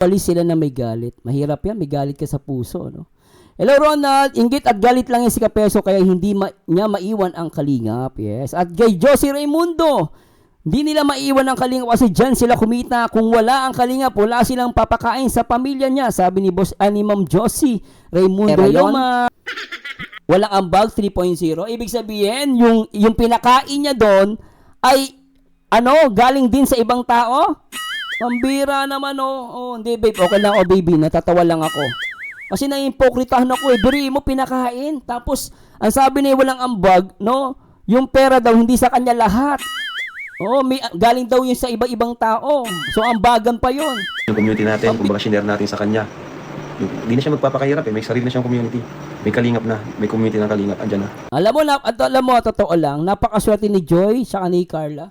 Walis sila na may galit. Mahirap yan, may galit ka sa puso, no? Hello Ronald, inggit at galit lang yan si Kapeso kaya hindi niya maiwan ang Kalingap. Yes. At kay Josie Raimundo, hindi nila maiwan ang Kalingap kasi dyan sila kumita. Kung wala ang Kalingap, wala silang papakain sa pamilya niya. Sabi ni Boss ni Ma'am Josie Raimundo. Hello ma. Walang ambag 3.0. Ibig sabihin, yung pinakain niya doon ay galing din sa ibang tao? Pambira naman, hindi, babe. Okay lang, baby. Natatawa lang ako. Kasi naiimpokritahan ako, Biri mo, pinakain. Tapos, ang sabi niya, walang ambag, no? Yung pera daw, hindi sa kanya lahat. Galing daw yun sa iba-ibang tao. So, ambagan pa yun. Yung community natin, kumbaga share natin sa kanya. Hindi na siya magpapakahirap, May sarili na siyang community. May Kalingap na. May community ng Kalingap. Andyan na. Alam mo, totoo lang, napakaswerte ni Joy, saka ni Carla.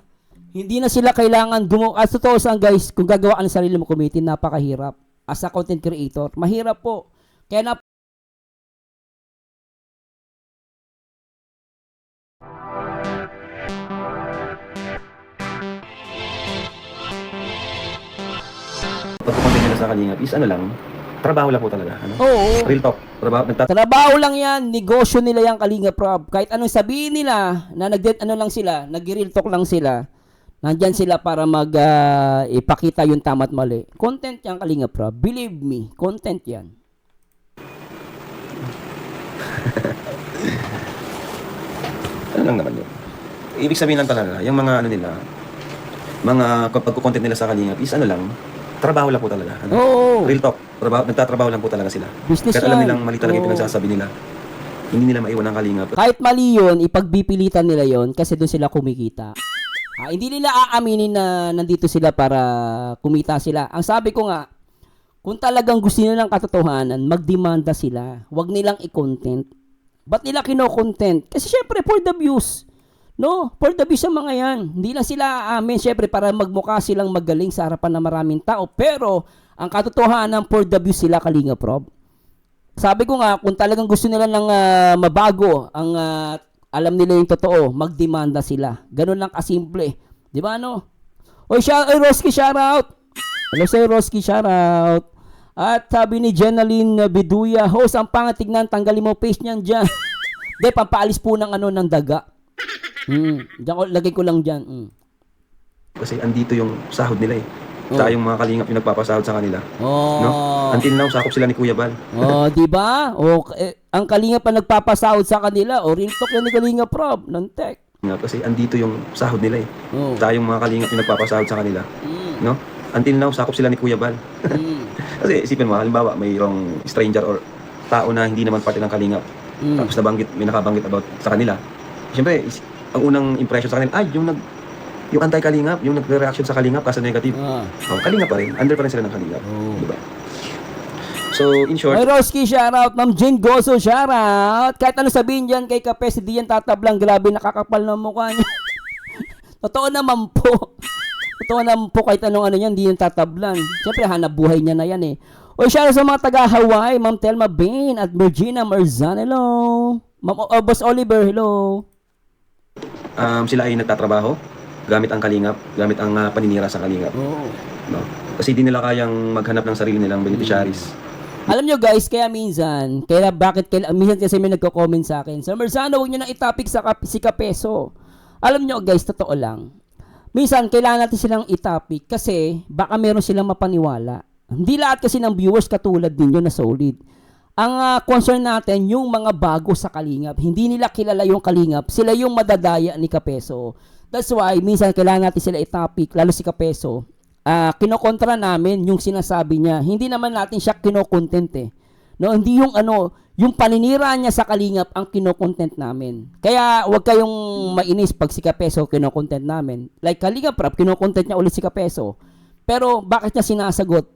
Hindi na sila kailangan gumawa. Totoo saan guys, kung gagawa ka ng sarili mo community, napakahirap. As a content creator, mahirap po. Kaya pagkukontent nila sa Kalingap is lang, trabaho lang po talaga. Oo. Real talk. Trabaho lang yan, negosyo nila yung Kalingap Rob. Kahit anong sabihin nila, na nag-real talk lang sila, nandyan sila para ipakita yung tama at mali. Content yan, Kalingap Rob. Believe me, content yan. Ano lang naman yun. Ibig sabihin lang talaga, yung mga mga pagkukontent nila sa Kalingap is lang, trabaho lang po talaga. Oo. Real talk. Nagtatrabaho lang po talaga sila. Business Kahit alam yan. nilang mali talaga yung pinagsasabi nila. Hindi nila maiwan ang Kalingap. Kahit mali yun, ipagpipilitan nila yun kasi doon sila kumikita. Hindi nila aaminin na nandito sila para kumita sila. Ang sabi ko nga, kung talagang gusto nila ng katotohanan, magdemanda sila. Huwag nilang i-content. Ba't nila kino-content? Kasi syempre for the views. No? For the views ang mga yan. Hindi lang sila aamin syempre para magmukha silang magaling sa harapan ng maraming tao. Pero ang katotohanan for the views sila, Kalingap Rob. Sabi ko nga, kung talagang gusto nila ng mabago ang alam nila yung totoo, magdemanda sila. Ganun lang kasimple. Di ba no? Oy, Roski, shoutout! Hello sa'yo, Roski, shoutout! At sabi ni Jenaline Biduya, host, ang pangat tignan, tanggalin mo face niyan dyan. Hindi, pampaalis po ng ng daga. Lagay ko lang dyan. Kasi andito yung sahod nila Saka yung mga Kalingap yung nagpapasahod sa kanila. No? Until now, sakop sila ni Kuya Bal. Di ba? Ang Kalingap pa nagpapasahod sa kanila. Real talk yan ni Kalingap Rob, ng tech. Kasi andito yung sahod nila Saka yung mga Kalingap yung nagpapasahod sa kanila. No? Until now, sakop sila ni Kuya Bal. Kasi isipin mo, halimbawa, mayroong stranger or tao na hindi naman parte ng Kalingap. Tapos may nakabanggit about sa kanila. Siyempre, ang unang impression sa kanila, yung anti-Kalingap, yung nagre-reaction sa Kalingap kasi negative. Kalingap pa rin. Under pa rin sila ng Kalingap. Diba? So, in short... Hey, Roski, shoutout. Ma'am Jane Gozo, shoutout. Kahit ano sabihin dyan kay Kapes, hindi yan tatablang. Grabe, nakakapal na mukha niya. Totoo naman po. Totoo naman po, kahit anong yan, hindi yan tatablang. Siyempre, hanap buhay niya na yan O, shoutout sa mga taga-Hawaii, Ma'am Telma Bain at Virginia Marzan. Hello. Boss Oliver, hello. Sila ay nagtatrabaho gamit ang Kalingap, gamit ang paninira sa Kalingap. No? Kasi di nila kayang maghanap ng sarili nilang beneficiaries. Alam nyo guys, kaya minsan kasi may nagko-comment sa akin, Sir Marzano, huwag nyo nang itapik si Kapeso. Alam nyo guys, totoo lang. Minsan, kailangan natin silang itapik kasi baka meron silang mapaniwala. Hindi lahat kasi ng viewers katulad ninyo na solid. Ang concern natin, yung mga bago sa Kalingap, hindi nila kilala yung Kalingap, sila yung madadaya ni Kapeso. That's why, minsan kailangan natin sila itapik, lalo si Kapeso. Kinokontra namin yung sinasabi niya. Hindi naman natin siya kinokontent No, hindi yung paninira niya sa Kalingap ang kinokontent namin. Kaya wag kayong mainis pag si Kapeso kinokontent namin. Like Kalingap Rap, kinokontent niya ulit si Kapeso. Pero bakit niya sinasagot?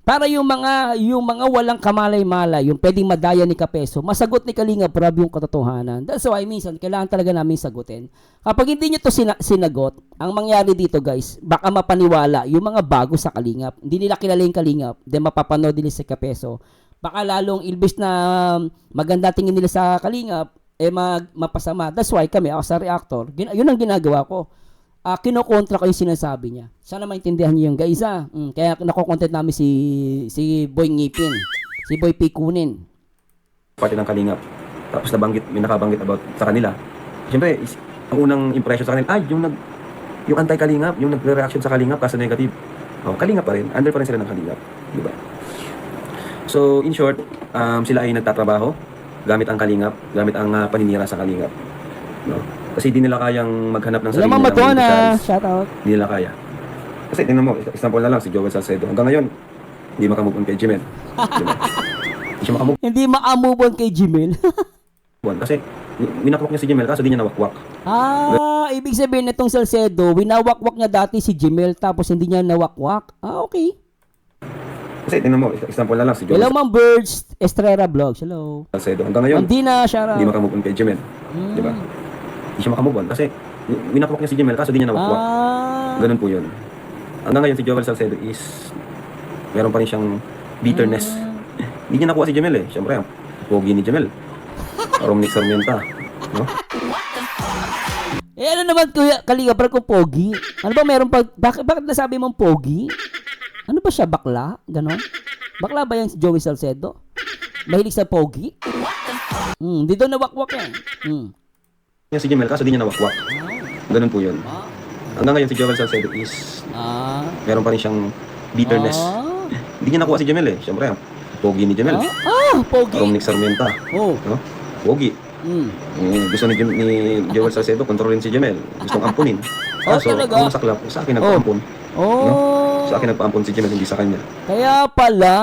Para yung mga walang kamalay-malay, yung pwedeng madaya ni Kapeso, masagot ni Kalingap Rob yung katotohanan. That's why minsan kailangan talaga namin sagutin. Kapag hindi nyo to sinagot, ang mangyari dito guys, baka mapaniwala yung mga bago sa Kalingap. Hindi nila kilala yung Kalingap, then mapapanood nila si Kapeso. Baka lalong ilbis na maganda tingin nila sa Kalingap, mapasama. That's why kami, ako sa reactor, yun ang ginagawa ko. kinokontra ko yung sinasabi niya. Sana maintindihan niyo yung guys kaya nako-content namin si Boy Ngipin, si Boy Pikunin. Parte ng Kalingap. Tapos may nakabanggit about sa kanila. Siyempre, ang unang impression sa kanila, yung anti-Kalingap, yung nagre-reaction sa Kalingap kasi negative. Kalingap pa rin, under pa rin sila ng Kalingap. Diba? So, in short, sila ay nagtatrabaho gamit ang Kalingap, gamit ang paninira sa Kalingap. No? Kasi di nila kayang maghanap ng sarili Alam mo, nilang Madonna, shout out. Di nila kaya. Kasi tingnan mo, example na lang, si Joel Salcedo. Hanggang ngayon, hindi makamove on kay Jimel. Diba? Hindi siya makamove Hindi ma-move on kay Jimel. on. Kasi, winakwak niya si Jimel, kaso di niya nawakwak. Ibig sabihin itong Salcedo, winawakwak niya dati si Jimel tapos hindi niya nawakwak. Okay. Kasi tingnan mo, example na lang, si Joel Hello, Ma'am Birds, Estrella Vlogs. Hello. Salcedo. Hanggang ngayon, Hindi na, shout out. hindi makamove on kay Jimel. Diba? Hindi siya makamove on. Kasi, winakwak niya si Jimel, kaso di niya nawakwak. Ganun po yun. Hanggang ngayon, si Joel Salcedo is, meron pa rin siyang bitterness. Hindi niya nakuha si Jimel eh. Siyempre, ang pogi ni Jimel. Romnick Sarmienta. No? Ano naman kuya, Kalinga Brad kung pogi? Ano ba meron pa, bakit nasabi mong pogi? Ano ba siya, bakla? Ganon? Bakla ba yan si Joey Salcedo? Mahilig sa pogi? Di daw nawakwak yan. Niya si Jimel, kaso di niya nawakwak. Ganun po yun. Hanggang ngayon, si Joel Salcedo is, meron pa rin siyang bitterness. Hindi niya nakuha si Jimel eh. Siyempre, ang pogi ni Jimel. Pogi. Romnick Sarmienta. No? Pogi. Gusto ni Joel Salcedo kontrolin si Jemel. Gustong ampunin. Kaso, talaga? ang masaklap, sa akin nagpaampun. No? Sa akin nagpaampun si Jemel, hindi sa kanya. Kaya pala.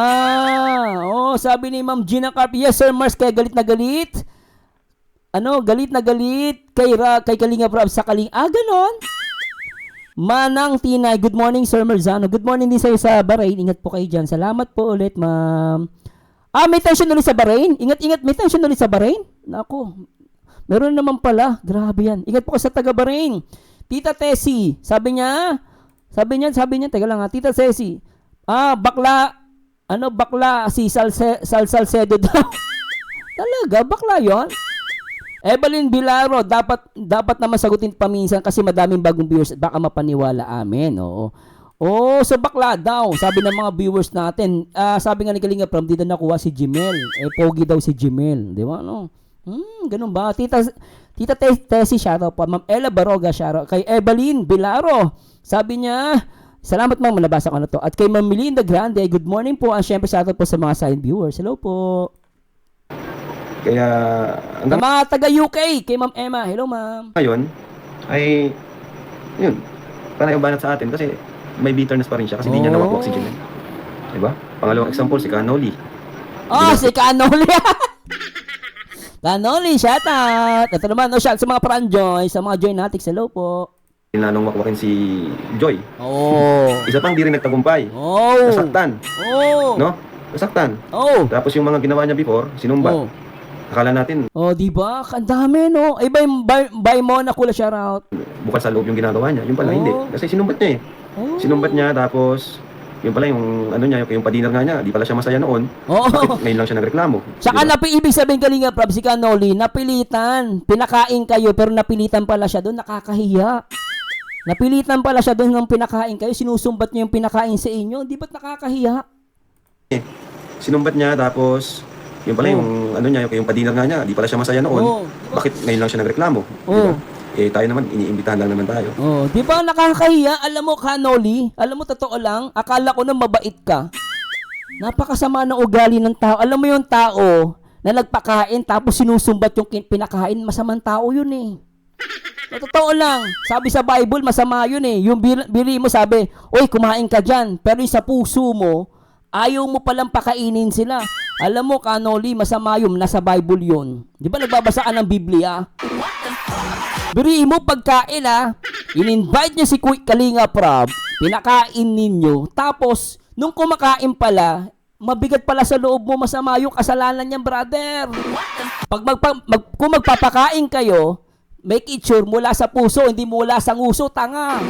Sabi ni Ma'am Gina Carp, yes sir Mars, kaya galit na galit. Galit na galit kay Kalinga Prab sa ganon. Manang Tinay, good morning Sir Marzano. Good morning din sa'yo sa Bahrain. Ingat po kayo dyan. Salamat po ulit, ma'am. May tension ulit sa Bahrain. Ingat, may tension ulit sa Bahrain. Nako, meron naman pala. Grabe yan. Ingat po kayo sa taga Bahrain. Tita Tessie, sabi niya, teka lang ha, Tita Tessie, bakla si Salcedo daw. Talaga, bakla yon. Evelyn Bilaro, dapat naman sagutin paminsan kasi madaming bagong viewers at baka mapaniwala amin. Oo. So bakla daw, sabi ng mga viewers natin. Sabi nga ni Kalinga Pram, di na nakuha si Jimel. Pogi daw si Jimel. Di ba, no? Ganun ba? Tita Tessie, shoutout pa. Ma'am Ella Baroga, shoutout. Kay Evelyn Bilaro, sabi niya, salamat ma'am, nabasa ko na to. At kay Ma'am Melinda Grande, good morning po. Siyempre, shoutout po sa mga silent viewers. Hello po. Kaya, Ang mga taga-UK, kay Ma'am Emma. Hello, ma'am. ngayon, ay, yun, panay ubanat sa atin kasi may bitterness pa rin siya kasi hindi niya nawakwak si Jimel. Diba? Pangalawang example, si Canoli. Si Canoli. Canoli, shout out. Ito naman, shout sa mga Pranjoy, sa mga Joy Natics. Hello po. Tinanong wakwakin si Joy. Isa pang di rin nagtagumpay. Nasaktan. No? Nasaktan. Tapos yung mga ginawa niya before, sinumbat. Akala natin, di ba? Ang dami, no? By Mona Kula, shout out. bukas sa loob yung ginagawa niya. Yung pala hindi. Kasi sinumbat niya eh. Sinumbat niya, tapos yung pala yung ano niya, yung padiner nga niya, di pala siya masaya noon. Bakit ngayon lang siya nagreklamo? Saka ibig sabihin Kalinga Prab, si Canoli, napilitan. Pinakain kayo, pero napilitan pala siya doon. Nakakahiya. Napilitan pala siya doon ng pinakain kayo. Sinusumbat niya yung pinakain sa inyo. Di ba't nakakahiya? Sinumbat niya, tapos yung pala yung ano niya, yung padiner nga niya, di pala siya masaya noon. Bakit ngayon lang siya nagreklamo? Diba? Tayo naman, iniimbitahan lang naman tayo. Di ba nakakahiya? Alam mo, Canoli, alam mo, totoo lang, akala ko na mabait ka. Napakasama ng ugali ng tao. Alam mo yung tao na nagpakain tapos sinusumbat yung pinakain, masamang tao yun eh. Totoo lang, sabi sa Bible, masama yun eh. Yung bili mo sabi, oy, kumain ka dyan. Pero yung sa puso mo, ayaw mo palang pakainin sila. Alam mo, Canoli, masama yun. Nasa Bible yun. Di ba nagbabasa ka ng Biblia? Biriin mo pagkain in-invite niya si Kalinga Prab, pinakain ninyo, tapos nung kumakain pala, mabigat pala sa loob mo, masama yung kasalanan niya, brother. Kung magpapakain kayo, make it sure mula sa puso, hindi mula sa nguso, tanga.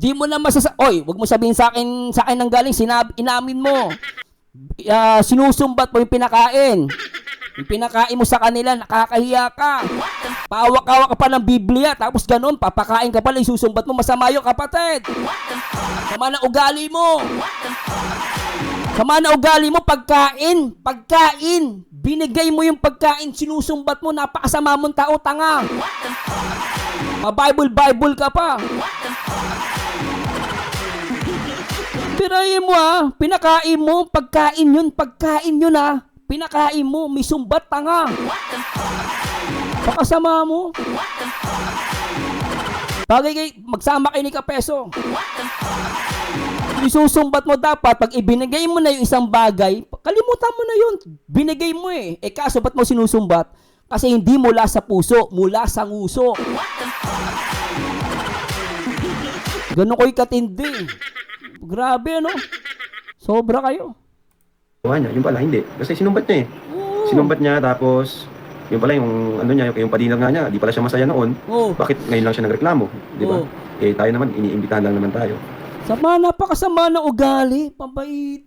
Di mo na wag mo sabihin sa akin nang galing, inamin mo. Sinusumbat mo yung pinakain. Yung pinakain mo sa kanila, nakakahiya ka. Paawak-awak ka pa ng Biblia, tapos ganun, papakain ka pala, isusumbat mo, masama yun, kapatid. Sama na ugali mo. Sama na ugali mo, pagkain. Binigay mo yung pagkain, sinusumbat mo, napakasama mong tao, tanga. Bible ka pa. Pirayin mo pinakain mo, pagkain yun pinakain mo, may sumbat, tanga. Pakasama mo. Magsama kayo ni Kapeso. Isusumbat mo dapat, pag ibinigay mo na yung isang bagay, kalimutan mo na yun. Binigay mo kaso ba't mo sinusumbat? Kasi hindi mula sa puso, mula sa nguso. Ganun ko'y katindi. Grabe, Sobra kayo. Yung pala, hindi. Kasi sinumbat niya Sinumbat niya, tapos, yung pala, yung yung padinag nga niya, di pala siya masaya noon. Bakit ngayon lang siya nagreklamo? Di ba? Tayo naman, iniimbitahan lang naman tayo. Napakasama ng ugali. Pambait.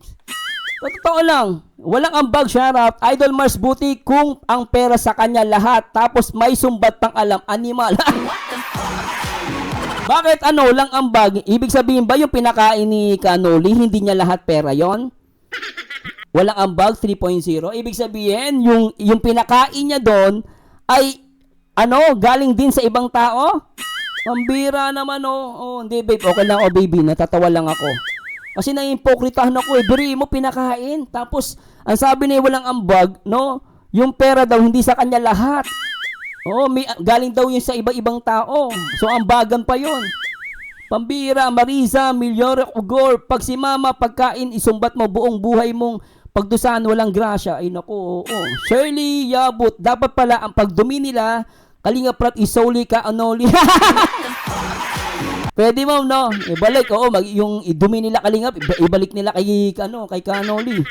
Totoo lang. Walang ambag, shoutout. Idol Mars Buti kung ang pera sa kanya lahat. Tapos may sumbat pang alam, animal. Bakit lang ambag? Ibig sabihin ba yung pinakain ni Canoli, hindi niya lahat pera yon? Walang ambag 3.0. Ibig sabihin, yung pinakain niya doon ay galing din sa ibang tao? Pambira naman, hindi babe, okay lang, baby, natatawa lang ako. Kasi naiimpokritahan ako, biri mo pinakain. Tapos, ang sabi niya walang ambag, yung pera daw hindi sa kanya lahat. Galing daw yun sa iba-ibang tao. So, ambagan pa yon. Pambira, Marisa, Milyore, Ugor, pag si mama, pagkain, isumbat mo buong buhay mong pagdusahan, walang grasya. Ay, naku, Shirley, Yabut, dapat pala ang pagdumi nila, Kalinga Prat, isoli ka, anoli. Pwede mo, ibalik, yung idumi nila Kalingap, ibalik nila kay Kanoli.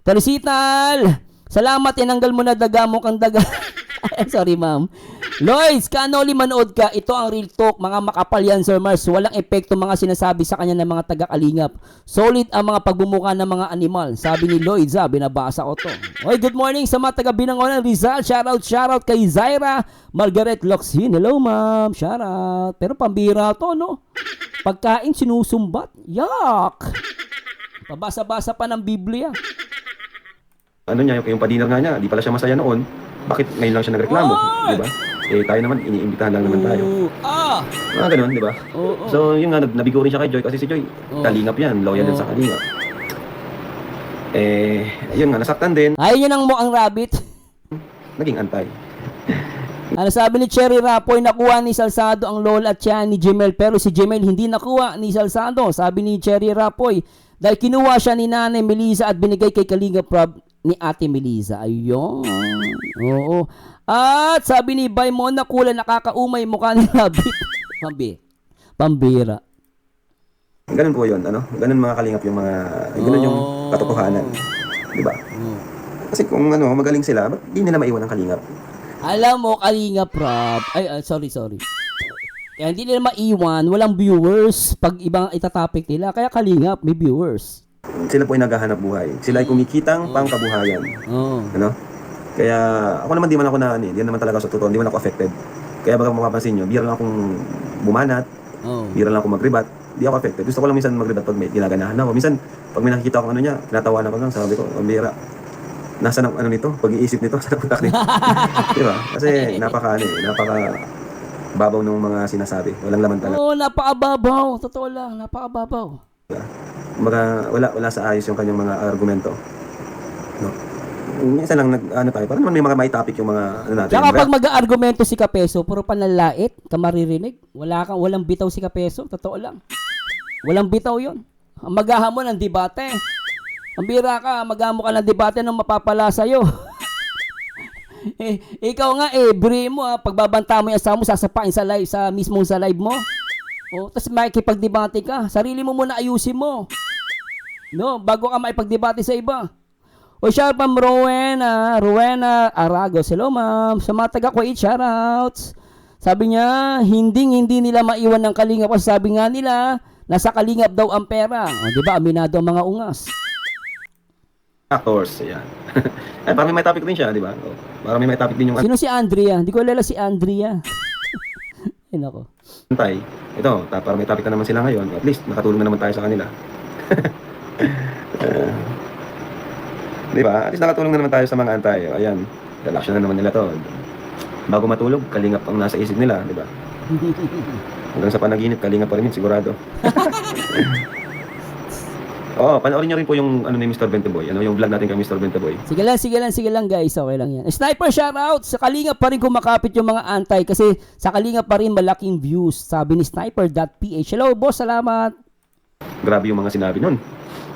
Teresital, salamat, tinanggal mo na daga mo kang daga. Sorry, ma'am. Lloyds, Kanoli, manood ka. Ito ang real talk. Mga makapal yan, Sir Mars. Walang epekto mga sinasabi sa kanya ng mga taga-Kalingap. Solid ang mga pagbumuka ng mga animal. Sabi ni Lloyds, binabasa ko to. Oy, good morning sa mga taga-Binangonan, Rizal. Shoutout kay Zaira Margaret Loxin. Hello, ma'am. Shoutout. Pero pambira to, Pagkain sinusumbat. Yak! Pabasa-basa pa ng Biblia. Yung padinag nga niya, di pala siya masaya noon. Bakit ngayon lang siya nagreklamo? Di ba? Tayo naman, iniimbitahan lang naman tayo. Mga ganun, di ba? So, yun nga, nabigo rin siya kay Joy kasi si Joy, Kalingap yan, loyal din sa Kalingap. Yun nga, nasaktan din. Ayun yun ang mukhang rabbit. Naging antay. Ano sabi ni Cherry Rapoy, nakuha ni Salsado ang lola at siya ni Jemel, pero si Jemel hindi nakuha ni Salsado. Sabi ni Cherry Rapoy, dahil kinuha siya ni Nanay Melissa at binigay kay Kalinga Prab ni Ate Melissa. Ayun. Oo. At sabi ni Baymon na kulay nakakaumay mukha ni Rabbit. Pambira. Ganun po yun, Ganun mga Kalingap yung mga, ganun yung katotohanan. Di ba? Kasi kung magaling sila, ba't di nila maiwan ang Kalingap? Alam mo, Kalinga Prab. Sorry. Kaya hindi nila maiwan, walang viewers pag ibang itatopic nila. Kaya Kalingap, may viewers. Sila po ay naghahanap buhay. Sila ay kumikitang pangkabuhayan. Kaya ako naman di man ako di naman talaga sa totoo, di man ako affected. Kaya baka mapapansin nyo, bira lang akong bumanat, bira lang akong magribat, di ako affected. Gusto ko lang minsan magribat pag may ginaganahan ako. Minsan, pag may nakikita ko niya, tinatawanan ko lang, sabi ko, bira. Nasaan ang nito, pag-iisip nito, saan ang utak nito. Di ba? Kasi napaka babaw ng mga sinasabi. Walang laman talaga. Napakababaw. Totoo lang, napakababaw. Wala sa ayos yung kanyang mga argumento. Minsan lang tayo, para naman may mga may topic yung mga natin. Tsaka pag mag-argumento si Kapeso, puro panlalait, ka maririnig. Walang bitaw si Kapeso, totoo lang. Walang bitaw yon. Ang maghahamon ng debate. Ang bira ka, maghamon ka ng debate nang mapapala sa'yo. Ikaw nga bri mo pagbabanta mo yung asawa mo, sasapain sa live, sa live mo. Tapos makikipagdebate ka. Sarili mo muna ayusin mo. Bago ka maipagdebate sa iba. Shout out Rowena Aragos. Hello ma'am. Sa mga taga Kuwait, shoutouts. Sabi niya, hindi nila maiwan ng Kalingap kasi sabi nga nila, nasa Kalingap daw ang pera. Diba, aminado ang mga ungas. actors. Ayan. Ay, para may topic din siya, di ba? O, para may topic din yung Sino si Andrea? Hindi ko alala si Andrea. Ay, nako. antay. Ito, para may topic na naman sila ngayon. At least, nakatulong na naman tayo sa kanila. Di ba? At least nakatulong na naman tayo sa mga antay. O, ayan. Relaxation na naman nila to. Bago matulog, kalingap ang nasa isip nila, di ba? Hanggang sa panaginip, kalingap pa rin yun, sigurado. Oo, panoorin nyo rin po yung ano ni Mr. Bentaboy. Ano yung vlog natin kay Mr. Bentaboy. Sige lang guys, okay lang yan. Sniper shoutout! Sa Kalinga pa rin kumakapit yung mga antay kasi sa Kalinga pa rin malaking views. Sabi ni Sniper.ph. Hello boss, salamat! Grabe yung mga sinabi nun.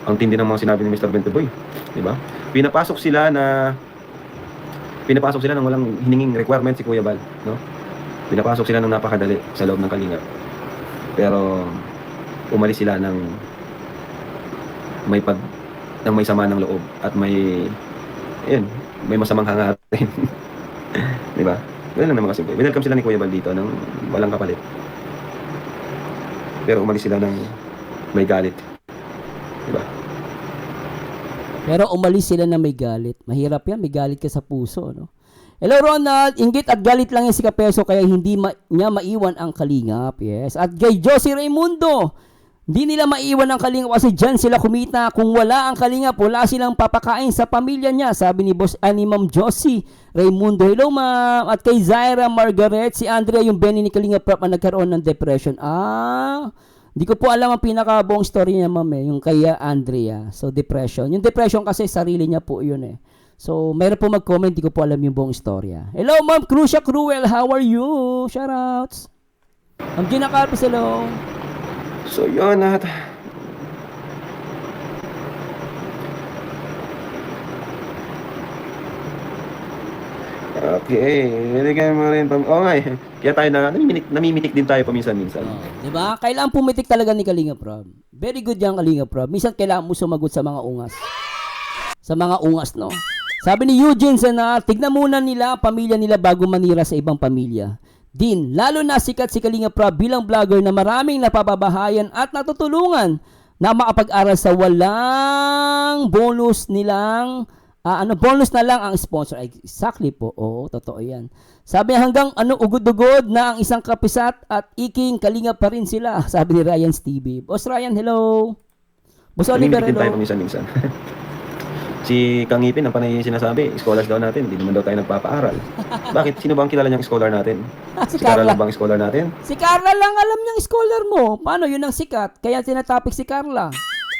Ang tindi ng mga sinabi ni Mr. Bentaboy. Di ba? Pinapasok sila ng walang hininging requirement si Kuya Bal, no? Pinapasok sila ng napakadali sa loob ng Kalinga. Pero umalis sila ng may sama ng loob at may masamang hangarin. Di ba? Ganun lang naman kasi. Welcome sila ni Kuya Bal dito ng walang kapalit. Pero umalis sila ng may galit. Di ba? Pero umalis sila na may galit. Mahirap yan, may galit ka sa puso, no? Hello Ronald, inggit at galit lang yan si Kapeso kaya hindi niya maiwan ang Kalingap. Yes. At kay Josie Raimundo, hindi nila maiwan ang Kalingap kasi dyan sila kumita. Kung wala ang Kalingap, wala silang papakain sa pamilya niya. Sabi ni Boss ni Ma'am Josie Raimundo. Hello ma'am. At kay Zaira Margaret, si Andrea yung Benny ni Kalingap Prop ang nagkaroon ng depression. Hindi ko po alam ang pinakabuong story niya, ma'am, yung kay Andrea. So, depression. Yung depression kasi, sarili niya po yun eh. So, mayroon po mag-comment, hindi ko po alam yung buong storya. Hello, ma'am, Crucia Cruel, how are you? Shoutouts. Ma'am Gina Carpes, hello. So, yun at okay, nilagay mo rin kaya tayo namimitik din tayo paminsan-minsan. Diba? Kailangan pumitik talaga ni Kalinga Prab. Very good yung Kalinga Prab. Minsan kailangan mo sumagot sa mga ungas. Sa mga ungas, no? Sabi ni Eugene Sana, tignan muna nila pamilya nila bago manira sa ibang pamilya. Din, lalo na sikat si Kalinga Prab bilang vlogger na maraming napababahayan at natutulungan na makapag-aral sa walang bonus nilang bonus na lang ang sponsor. Exactly po. Oo, totoo yan. Sabi hanggang ugod-ugod na ang isang kapisat at iking Kalinga pa rin sila. Sabi ni Ryan Stevie. Boss Ryan, hello. Boss Oliver, hello. Tayo paminsan-minsan. Si Kang Ngipin, ang panay sinasabi, scholars daw natin, hindi naman daw tayo nagpapaaral. Bakit? Sino ba ang kilala niyang scholar natin? Si Carla Carla. lang bang scholar natin? Si Carla lang alam niyang scholar mo. Paano? Yun ang sikat. Kaya tinatapik si Carla.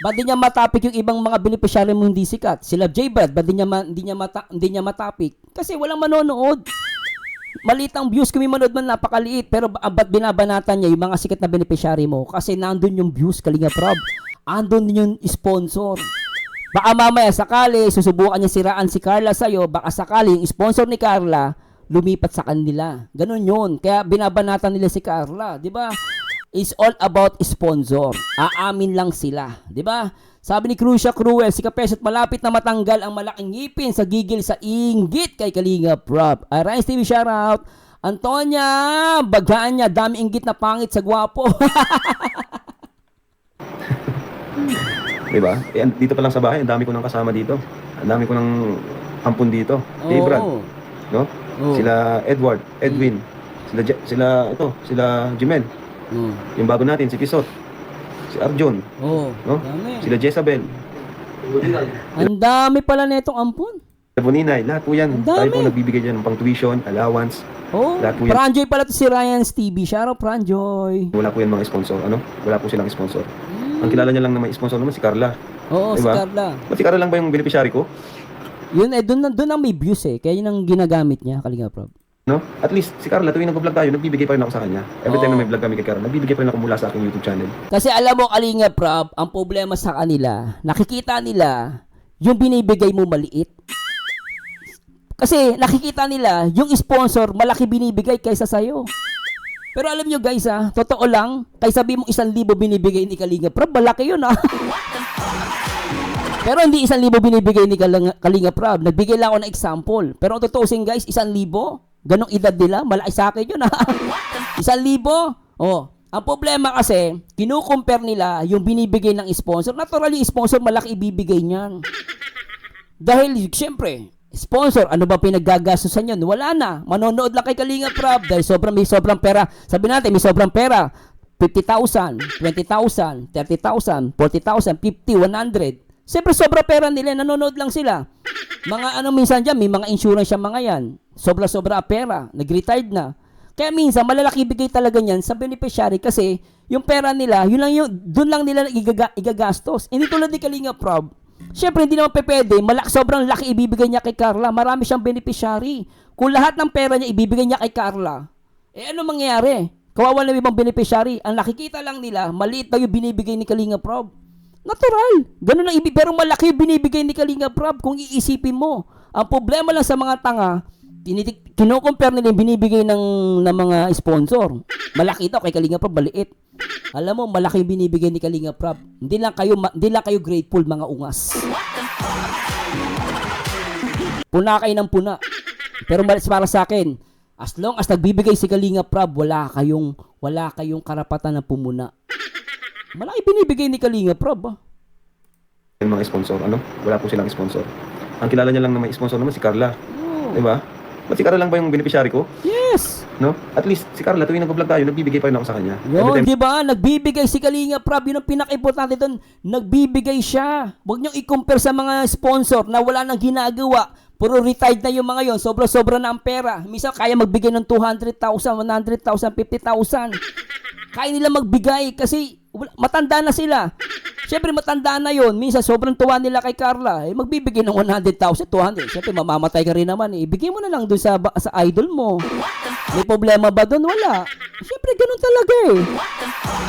Ba't di niya matapik yung ibang mga beneficiary mo hindi sikat? Sila J-Brad, ba't di niya matapik? Kasi walang manonood. Maliit ang views, kung may manood man napakaliit. Pero ba't binabanatan niya yung mga sikat na beneficiary mo? Kasi nandun yung views, Kalinga Prab. Andun yung sponsor. Baka mamaya sakali, susubukan niya siraan si Carla sa'yo. Baka sakali yung sponsor ni Carla lumipat sa kanila. Ganun yun. Kaya binabanatan nila si Carla. Di ba? It's all about sponsor. Aamin lang sila. Di ba? Sabi ni Crucia Cruel, si Kapeso't malapit na matanggal ang malaking ngipin sa gigil sa inggit kay Kalinga Prab. Ryan TV shoutout. Antonia, bagaan niya, dami inggit na pangit sa gwapo. Diba? Dito pa lang sa bahay, ang dami ko nang kasama dito. Ang dami ko nang ampun dito. Hey, Brad. No? Sila Edward, Edwin. Sila Jimel. Yung bago natin, si Kisot. Si Arjon. No? Dami. Sila Jezabel. Ang dami pala netong ampun. Boninay, lahat po yan. Tayo po nagbibigay dyan ng pang tuition, allowance. Lahat po yan. Pranjoy pala to si Ryan Stevie. Shoutout Pranjoy. Wala po yan mga sponsor. Wala po silang sponsor. Ang kilala niya lang na may sponsor naman si Carla. Oo, diba? si Carla. Ba't si Carla lang ba yung beneficiary ko? Yun doon ang may views Kaya yun ang ginagamit niya, Kalinga Prab. No? At least si Carla, tuwing nag-vlog tayo, nagbibigay pa rin ako sa kanya. Every time na may vlog kami kay Carla, nagbibigay pa rin ako mula sa aking YouTube channel. Kasi alam mo, Kalinga Prab, ang problema sa kanila, nakikita nila yung binibigay mo maliit. Kasi nakikita nila yung sponsor malaki binibigay kaysa sa'yo. Pero alam nyo guys totoo lang, kay sabi mong 1,000 binibigay ni Kalinga Prab, malaki yun Pero hindi 1,000 binibigay ni Kalinga Prab. Nagbigay lang ako ng example. Pero ang tutusin guys, 1,000, ganong edad nila, malaki sa akin yun 1,000. Ang problema kasi, kinukompare nila yung binibigay ng sponsor. Naturally, sponsor malaki ibibigay niyan. Dahil, siyempre, sponsor, ano ba pinaggagastusan yun? Wala na. Manonood lang kay Kalinga Prab dahil may sobrang pera. Sabi natin, may sobrang pera. 50,000, 20,000, 30,000, 40,000, 50, 100. Siyempre, sobra pera nila. Nanonood lang sila. Mga minsan dyan, may mga insurance yung mga yan. Sobra-sobra pera. Nag-retired na. Kaya minsan, malalaki bigay talaga niyan sa beneficiary kasi yung pera nila, doon lang nila igagastos. Hindi tulad ni Kalinga Prab. Siyempre, hindi naman pwede. Sobrang laki ibibigay niya kay Carla. Marami siyang beneficiary. Kung lahat ng pera niya ibibigay niya kay Carla, ano mangyayari? Kawawa na ibang beneficiary. Ang nakikita lang nila, maliit na yung binibigay ni Kalinga Prab. Natural. Ganun lang pero malaki yung binibigay ni Kalinga Prab kung iisipin mo. Ang problema lang sa mga tanga, kino-compare nila yung binibigay ng mga sponsor. Malaki ito kay Kalinga Prab, maliit. Alam mo, malaki yung binibigay ni Kalinga Prab. Hindi lang kayo grateful, mga ungas. Puna kayo ng puna. Pero para sa akin, as long as nagbibigay si Kalinga Prab, wala kayong karapatan na pumuna. Malaki binibigay ni Kalinga Prab. Yung mga sponsor, wala po silang sponsor. Ang kilala niya lang na may sponsor naman si Carla. Di ba? Ba't si Carla lang ba yung beneficiary ko? Yes! No? At least si Carla, tuwing nag-vlog tayo, nagbibigay pa rin ako sa kanya. Yun, di ba? Nagbibigay si Kalinga Prab. Yun ang pinaka-importante doon. Nagbibigay siya. Huwag niyong i-compare sa mga sponsor na wala nang ginagawa. Puro retired na yung mga yon. Sobra-sobra na ang pera. Minsan kaya magbigay ng 200,000, 100,000, 50,000. Kaya nila magbigay kasi matanda na sila. Siyempre matanda na yon. Minsan sobrang tuwa nila kay Carla. Magbibigay ng 100,000, 200. Siyempre mamamatay ka rin naman. Ibigay mo na lang dun sa idol mo. May problema ba dun? Wala. Siyempre ganun talaga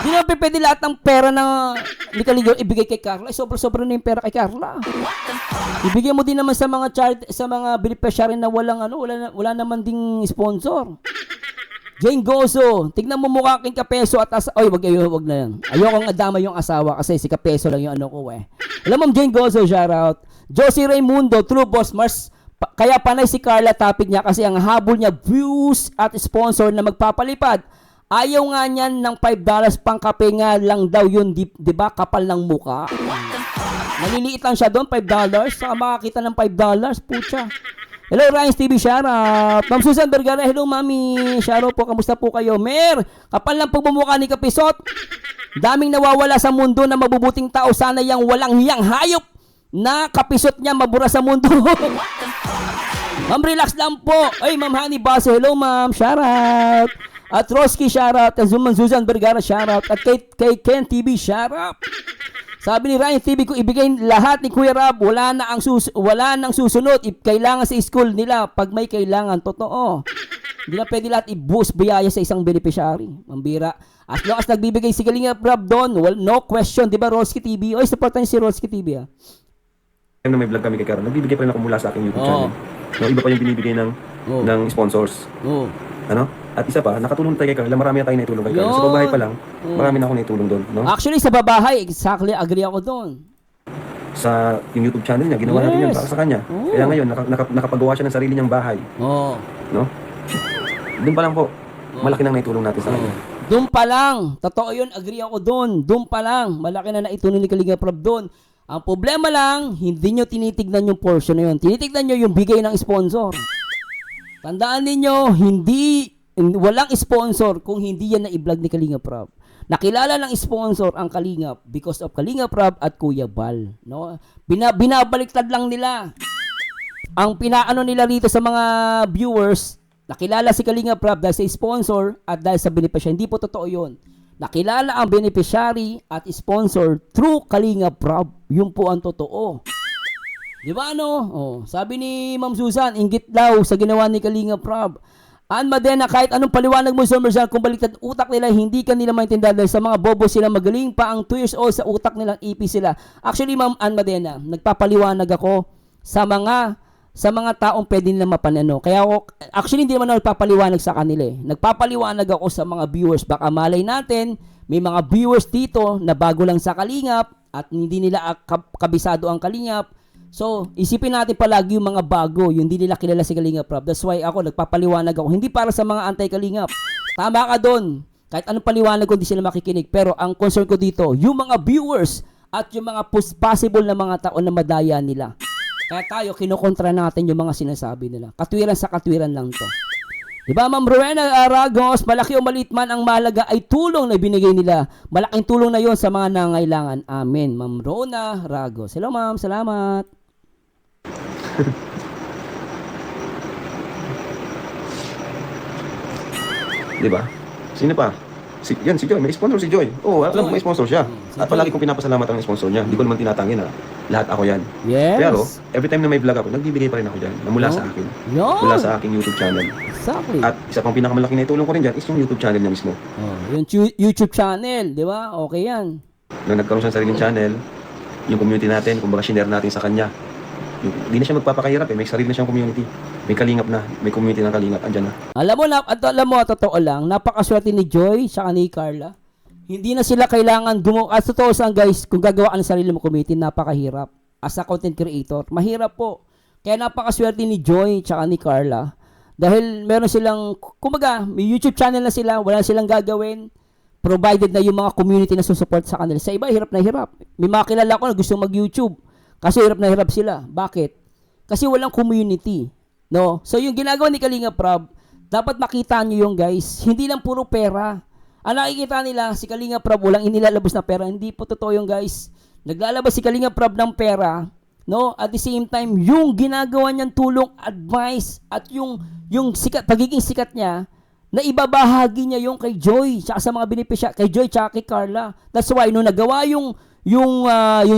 Hindi naman pwede lahat ng pera na ni Kalinga ibigay kay Carla. Sobra-sobra na yung pera kay Carla. Ibigay mo din naman sa mga sa mga beneficiary na wala naman ding sponsor. Jane Gozo, tignan mo mukha king Kapeso at wag na yan. Ayokong adama yung asawa kasi si Kapeso lang yung ko Alam mo, Jane Gozo, shoutout. Josie Raimundo, True Boss Mars, kaya panay si Carla topic niya kasi ang habol niya views at sponsor na magpapalipad. Ayaw nga niyan ng $5 pang kape nga lang daw yun, di ba? Kapal ng muka. Naliliit lang siya doon, $5. Saka makakita ng $5, pucha. Hello, Ryan's TV, shoutout. Ma'am Susan Vergara, hello, mami. Shoutout po, kamusta po kayo? Mer, kapal ng pagbumukha ni Kapisot. Daming nawawala sa mundo na mabubuting tao. Sana yang walang hiyang hayop na kapisot niya mabura sa mundo. Ma'am, relax lang po. Ay, Ma'am Honey Base, hello, ma'am. Shoutout. At Roski, shoutout. At Susan Vergara, shoutout. At kay Ken TV, shoutout. Sabi ni Ryan TV, kung ibigay lahat ni Kuya Rab, wala nang susunod. Kailangan sa school nila pag may kailangan. Totoo. Hindi na pwede lahat i-boost biyaya sa isang beneficiary. Mambira. As long as nagbibigay si Kalinga Rab doon, no question. Di ba, Roski TV? Oy, supportan niyo si Roski TV, Nung may vlog kami kay Carla, nagbibigay pa rin ako mula sa aking YouTube channel. No, iba pa yung binibigay ng sponsors. At isa pa, nakatulong tayo kay Carla. Marami na tayong naitulong kay Carla. Sa babahay pa lang, marami na ako naitulong doon. No? Actually, sa babahay, exactly, agree ako doon. Sa yung YouTube channel niya, ginawa natin yan para sa kanya. Kaya ngayon, nakapagawa siya ng sarili niyang bahay. No? Doon pa lang po, malaki nang naitulong natin sa kanya. Doon pa lang, totoo yun, agree ako doon. Doon pa lang, malaki na naitulong ni Kalinga Prab doon. Ang problema lang, hindi nyo tinitignan yung portion na yun. Tinitignan nyo yung bigay ng sponsor. Tandaan ninyo, walang sponsor kung hindi yan na i-vlog ni Kalinga Prab. Nakilala ng sponsor ang Kalingap because of Kalinga Prab at Kuya Bal. No? Binabaliktad lang nila. Ang pinaano nila rito sa mga viewers, nakilala si Kalinga Prab dahil sa sponsor at dahil sa beneficiary. Hindi po totoo yun. Nakilala ang beneficiary at sponsor through Kalinga Prab. Yun po ang totoo. Di ba sabi ni Ma'am Susan, inggit daw sa ginawa ni Kalinga Prab. Ann Madena, kahit anong paliwanag mo sa Merzal, kung baliktad utak nila, hindi ka nila maintindihan dahil sa mga bobo sila magaling pa ang 2 years old sa utak nilang ipi sila. Actually, Ma'am Ann Madena, nagpapaliwanag ako sa mga taong pwede nila mapanano. Kaya ako, actually hindi naman ako nagpapaliwanag sa kanila Nagpapaliwanag ako sa mga viewers. Baka malay natin, may mga viewers dito na bago lang sa Kalingap at hindi nila kabisado ang Kalingap. So, isipin natin palagi yung mga bago, yung hindi nila kilala si Kalinga Prab. That's why ako, nagpapaliwanag ako. Hindi para sa mga anti-Kalingap. Tama ka doon. Kahit anong paliwanag ko, hindi sila makikinig. Pero ang concern ko dito, yung mga viewers at yung mga possible na mga tao na madaya nila. Kaya tayo, kinukontra natin yung mga sinasabi nila. Katwiran sa katwiran lang to. Diba, Ma'am Rowena Aragos, malaki o maliit man ang mahalaga ay tulong na binigay nila. Malaking tulong na yon sa mga nangailangan. Amen. Ma'am Rowena Aragos. Hello, ma'am. Salamat. Di ba? Sino pa? Si Joy, may sponsor si Joy. Oo, alam ko may sponsor siya. Si At palagi kong pinapasalamat ang sponsor niya. Hindi ko naman tinatanggi na lahat ako yan. Yes. Pero, every time na may vlog ako, nagbibigay pa rin ako dyan. Na mula sa akin. Yun. Mula sa aking YouTube channel. Exactly. At isa pang pinakamalaki na itulong ko rin dyan is yung YouTube channel niya mismo. Yung YouTube channel, di ba? Okay yan. Nung nagkaroon siya ng sariling channel, yung community natin, kumbaga shinare natin sa kanya. Hindi na siya magpapakahirap eh. May sarili na siyang community. May kalingap na. May community ng kalingap. Andyan na. Alam mo, totoo lang, napakaswerte ni Joy sa ni Carla. Hindi na sila kailangan gumawa. At totoo saan guys, kung gagawa ka ng sarili mo community, napakahirap. As a content creator, mahirap po. Kaya napakaswerte ni Joy tsaka ni Carla. Dahil meron silang, kumbaga, may YouTube channel na sila, wala silang gagawin. Provided na yung mga community na susupport sa kanila. Sa iba, hirap na hirap. May mga kilala ko na gusto mag-YouTube. Kasi hirap na hirap sila. Bakit? Kasi walang community. No? So yung ginagawa ni Kalinga Prab, dapat makita nyo yung guys, hindi lang puro pera. Ang nakikita nila, si Kalinga Prab walang inilalabas na pera. Hindi po totoo yung guys. Naglalabas si Kalinga Prab ng pera, no? At the same time, yung ginagawa niyang tulong, advice, at yung sikat, pagiging sikat niya, na ibabahagi niya yung kay Joy, tsaka sa mga benepisya, kay Joy tsaka kay Carla. That's why, nung nagawa yung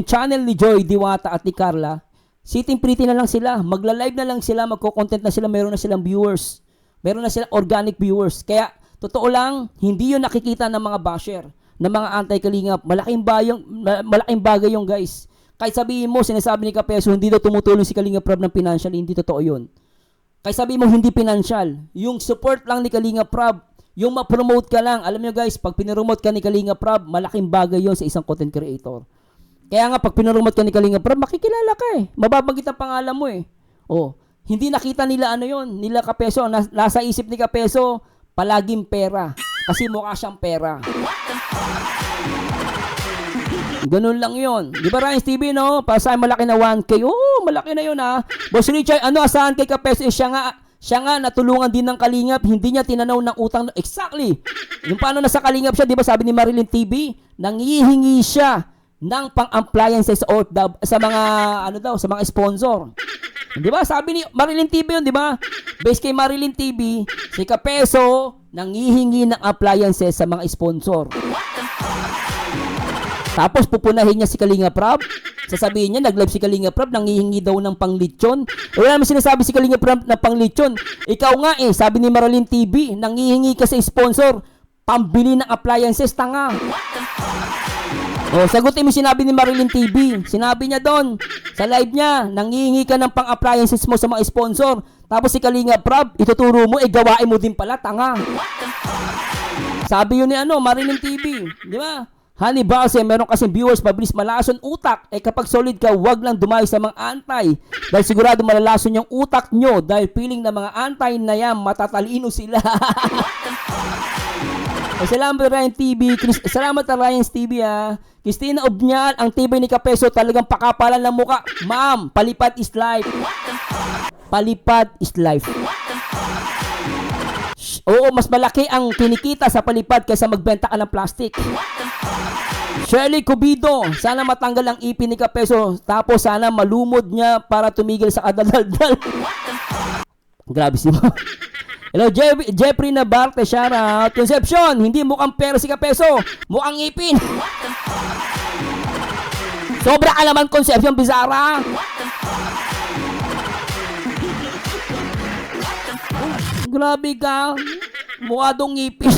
channel ni Joy, Diwata at ni Carla, sitting pretty na lang sila, magla-live na lang sila, magko-content na sila, meron na silang viewers. Meron na silang organic viewers. Kaya, totoo lang, hindi yun nakikita ng mga basher, ng mga anti-kalingap. Malaking bagay yung guys. Kahit sabihin mo, sinasabi ni Kapeso, hindi daw tumutulong si Kalinga Prab ng financial, hindi totoo yun. Kahit sabihin mo, hindi financial. Yung support lang ni Kalinga Prab, yung ma-promote ka lang. Alam nyo guys, pag pinromote ka ni Kalinga Prab, malaking bagay yon sa isang content creator. Kaya nga, pag pinromote ka ni Kalinga Prab, makikilala ka eh. Mababanggit ang pangalan mo eh. Oh, hindi nakita nila ano yon, nila Kapeso. Nasa isip ni Kapeso, palaging pera. Kasi mukha siyang pera. Ganun lang yon. Di ba Ryan TV, no? Para sa malaki na 1K. Oh, malaki na yun ha. Boss Richard, ano asahan kay Kapeso? Siya nga natulungan din ng Kalingap. Hindi niya tinanaw ng utang. Exactly. Yung paano nasa Kalingap siya, di ba sabi ni Marilyn TV, nangihingi siya ng pang-appliances or sa mga sa mga sponsor. Di ba? Sabi ni Marilyn TV yun, di ba? Based kay Marilyn TV, si Kapeso nangihingi ng appliances sa mga sponsor. Tapos pupunahin niya si Kalinga Prab. Sasabihin niya, nag-live si Kalinga Prab, nangihingi daw ng panglitsyon. Wala naman sinasabi si Kalinga Prab na panglitsyon. Ikaw nga sabi ni Marilyn TV, nangihingi ka sa sponsor, pambili ng appliances, tanga. O, sagutin mo sinabi ni Marilyn TV. Sinabi niya doon, sa live niya, nangihingi ka ng pang-appliances mo sa mga sponsor. Tapos si Kalinga Prab, ituturo mo, gawain mo din pala, tanga. Sabi yun ni Marilyn TV. Di ba? Honey Base, meron kasing viewers, mabilis malason utak. Kapag solid ka, wag lang dumayo sa mga antay. Dahil sigurado malalason yung utak nyo. Dahil feeling na mga antay na yan, matatalino sila. Salamat Ryan TV. Salamat Ryan TV ha. Christina Obnyal, ang TV ni Kapeso talagang pakapalan ng muka. Ma'am, palipad is life. Palipad is life. Oo, mas malaki ang kinikita sa palipad kaysa magbenta ka ng plastic. Shirley Cubido, sana matanggal ang ipin ni Kapeso, tapos sana malumod niya para tumigil sa kadaldal. Grabe si mo. Hello, Jeffrey Nabarte, shoutout. Concepcion, hindi mukhang pera si Kapeso, mukhang ipin. Sobra ka naman, Concepcion Bizarra. Grabe ka, mukha dong ipin.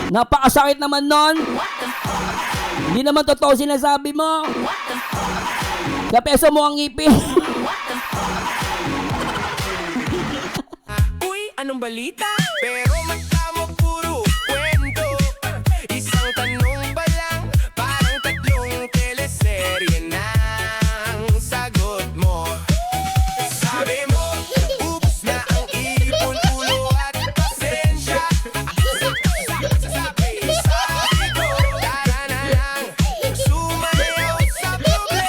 Napakasakit naman nun. Hindi naman totoo sinasabi mo. Kapeso mo ang ngipin. Uy, anong balita? Pero magtamo puro kwento. Isang tanong ba lang? Parang tatlong teleserye na ang sagot mo. Sabi mo, ubos na ang ipon, ulo at pasensya. Sabi ko, tara na lang, sumayaw sa problema.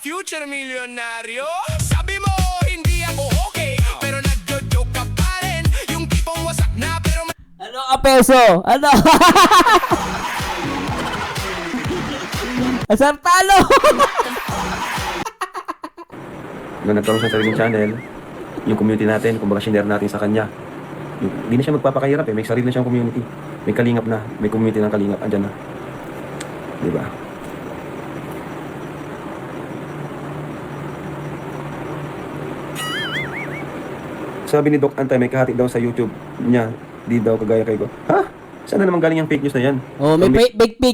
future milyonaryo. Sabi mo, hindi ako okay, pero nagjo-joke ka pa rin. Yung tipong wasak na, pero Ano ka peso? Ano? Asar talo! Nung nagkaroon siya ng sariling channel, yung community natin, kumbaga shinare natin sa kanya. Hindi na siya magpapakahirap eh, may sarili na siyang community. May kalingap na, may community ng kalingap, andyan na. Diba? Sabi ni Doc Antay, may kahati daw sa YouTube niya, di daw kagaya kay ko. Ha? Saan na naman galing yung fake news na yan? Oh, may fake may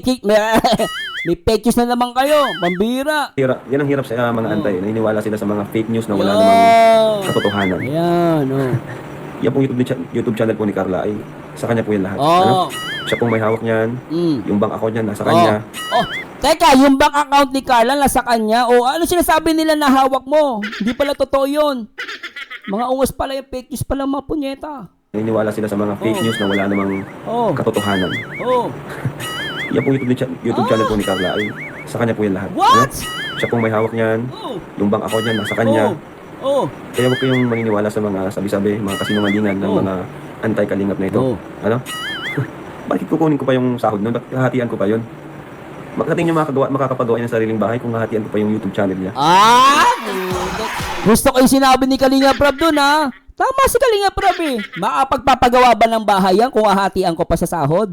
may fake news na naman kayo. Pambira. Yan ang hirap sa mga antay. Naniniwala sila sa mga fake news na wala Yo. namang katotohanan. Ayan, oh. Yan pong YouTube channel po ni Carla ay sa kanya po yan lahat. Oh. Ano? Siya pong may hawak niyan. Yung bank account niyan nasa kanya. Oh, teka, yung bank account ni Carla nasa kanya. O, ano sinasabi nila na hawak mo? Hindi pala totoo yun. Mga ungas pala yung fake news pala mga punyeta. Naniniwala sila sa mga fake news na wala namang katotohanan. Oh. Yan pong YouTube channel po ni Carla ay sa kanya po yan lahat. What? Ano? Siya pong may hawak niyan. Oh. Yung bank account niyan nasa kanya. Oh. Kaya huwag kayong maniniwala sa mga sabi-sabi, mga kasinungalingan ng mga anti-kalingap na ito. Ano? Bakit kukunin ko pa yung sahod nun? Bakit hahatian ko pa yun? Makakating niyo makakapagawa ng sariling bahay kung hahatian ko pa yung YouTube channel niya. Gusto ko yung sinabi ni Kalinga Prab dun, ha? Tama si Kalinga Prab eh. Makapagpapagawa ba ng bahay yan kung hahatian ko pa sa sahod?